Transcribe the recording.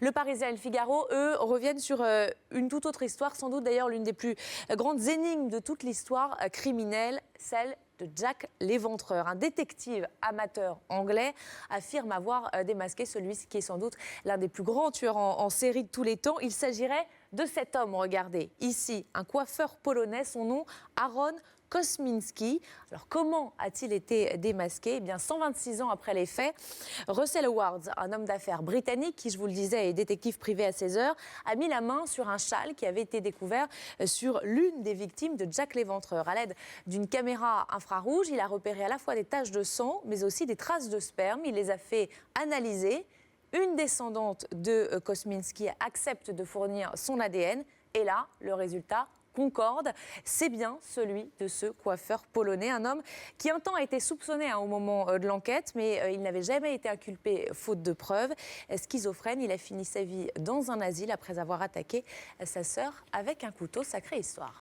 Le Parisien et le Figaro, eux, reviennent sur une toute autre histoire, sans doute d'ailleurs l'une des plus grandes énigmes de toute l'histoire criminelle, celle de Jack l'Éventreur. Un détective amateur anglais affirme avoir démasqué celui qui est sans doute l'un des plus grands tueurs en série de tous les temps. Il s'agirait de cet homme, regardez, ici, un coiffeur polonais, son nom, Aaron Kosminski. Alors comment a-t-il été démasqué? Eh bien, 126 ans après les faits, Russell Howard, un homme d'affaires britannique qui, je vous le disais, est détective privé à 16 heures, a mis la main sur un châle qui avait été découvert sur l'une des victimes de Jack l'Éventreur. À l'aide d'une caméra infrarouge, il a repéré à la fois des taches de sang, mais aussi des traces de sperme. Il les a fait analyser. Une descendante de Kosminski accepte de fournir son ADN. Et là, le résultat concorde, c'est bien celui de ce coiffeur polonais, un homme qui un temps a été soupçonné au moment de l'enquête, mais il n'avait jamais été inculpé faute de preuves. Schizophrène, il a fini sa vie dans un asile après avoir attaqué sa sœur avec un couteau. Sacrée histoire.